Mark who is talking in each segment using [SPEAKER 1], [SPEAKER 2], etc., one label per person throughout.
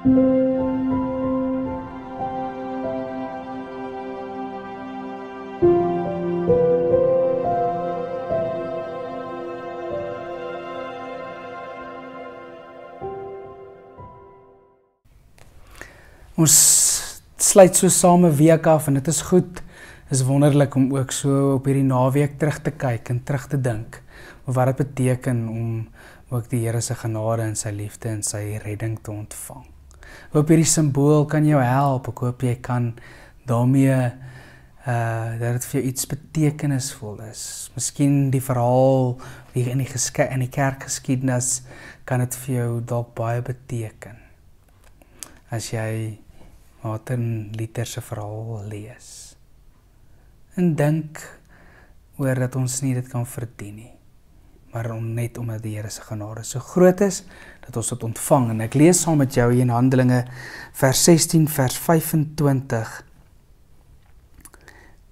[SPEAKER 1] Ons sluit so saam 'n week af en dit is goed. Dit is wonderlik om ook so op hierdie naweek terug te kyk en terug te dink oor wat dit beteken om ook die Here se genade en sy liefde en sy redding te ontvang. Ek hoop hierdie simbool kan jou help. Ek hoop jy kan daarmee dat dit vir jou iets betekenisvol is. Miskien die verhaal in die kerkgeskiedenis kan dit vir jou dalk baie beteken. As jy Martin Luther se verhaal lees. En dink oor dat ons nie dit kan verdien nie, maar net omdat die Here se genade so groot is, dat ons dit ontvang. En ek lees saam met jou hier in Handelinge vers 16, vers 25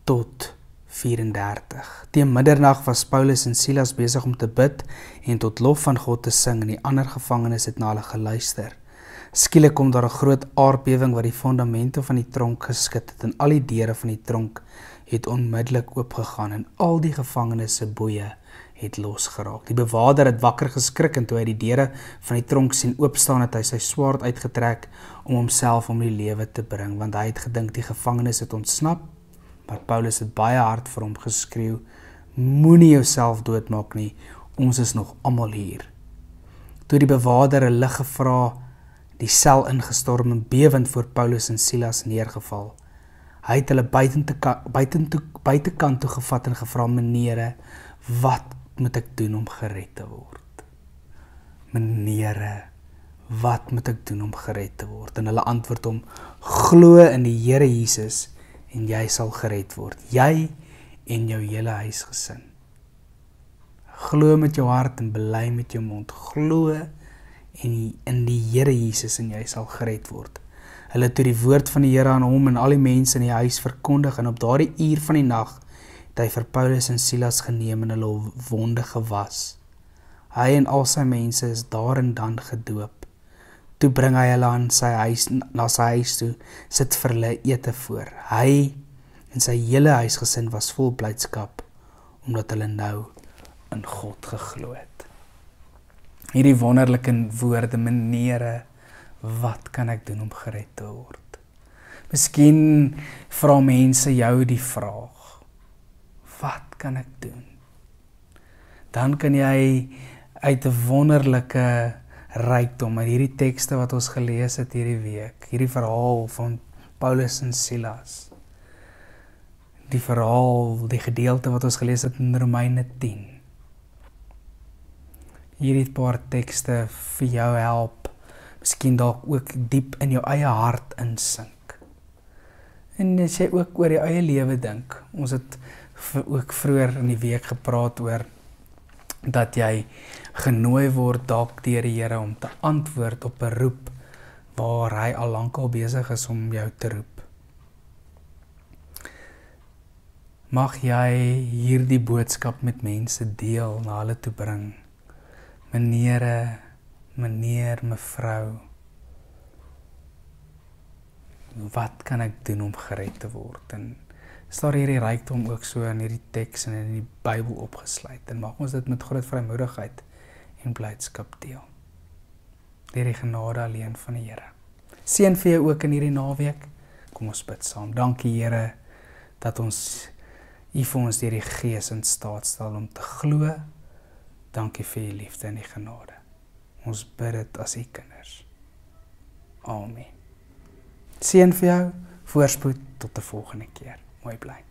[SPEAKER 1] tot 34. Teen middernag was Paulus en Silas besig om te bid en tot lof van God te sing, en die ander gevangenes het na hulle geluister. Skielik kom daar 'n groot aardbewing wat die fondamente van die tronk geskud het, en al die deure van die tronk het onmiddellik oopgegaan en al die gevangenes se boeye het losgeraak. Die bewaarder het wakker geskrik, en toe hy die deure van die tronk sien oopstaan, het hy sy swaard uitgetrek om homself om die lewe te bring, want hy het gedink die gevangenes het ontsnap. Maar Paulus het baie hard vir hom geskreeu: "Moenie jouself doodmaak nie, ons is nog almal hier." Toe die bewaarder 'n lig gevra, die sel ingestorm en bewend voor Paulus en Silas neergeval. Hy het hulle buitekant toe gevat en gevra: "Meneere, wat moet ek doen om gered te word? Meneere, wat moet ek doen om gered te word?" En hulle antwoord hom: "Glo in die Here Jesus en jy sal gered word, jy en jou hele huisgesin." Glo met jou hart en bely met jou mond. Glo in die Here Jesus en jy sal gered word. Hulle het toe die woord van die Here aan hom en al die mense in die huis verkondig, en op daardie uur van die nag het hy vir Paulus en Silas geneem en hulle wonde gewas. Hy en al sy mense is daar en dan gedoop. Toe bring hy hulle na sy huis toe, sit vir hulle ete voor. Hy en sy hele huisgesin was vol blydskap, omdat hulle nou in God geglo het. Hierdie wonderlike woorde: "Meneere, wat kan ek doen om gered te word?" Miskien vra mense jou die vraag: wat kan ek doen? Dan kan jy uit 'n wonderlike rykdom uit hierdie tekste wat ons gelees het hierdie week, hierdie verhaal van Paulus en Silas, die verhaal, die gedeelte wat ons gelees het in Romeine 10, hierdie paar tekste vir jou help, miskien dalk ook diep in jou eie hart insink. En as jy ook oor jou eie lewe dink, ons het ook vroeër in die week gepraat oor dat jy genooi word dalk deur die Here om te antwoord op 'n roep waar hy al lankal besig is om jou te roep. Mag jy hierdie boodskap met mense deel, na hulle toe bring. Meneere, meneer, mevrou, wat kan ek doen om gered te word? En is daar hierdie rykdom ook so in hierdie teks en in die Bybel opgesluit, en mag ons dit met groot vrymoedigheid en blydskap deel. Deur die genade alleen van die Here. Seën vir jou ook in hierdie naweek. Kom ons bid saam. Dankie Here dat U vir ons deur die Gees in staat stel om te glo. Dankie vir U liefde en die genade. Ons bid dit as U kinders. Amen. Seën vir jou, voorspoed tot 'n volgende keer. Mooi bly.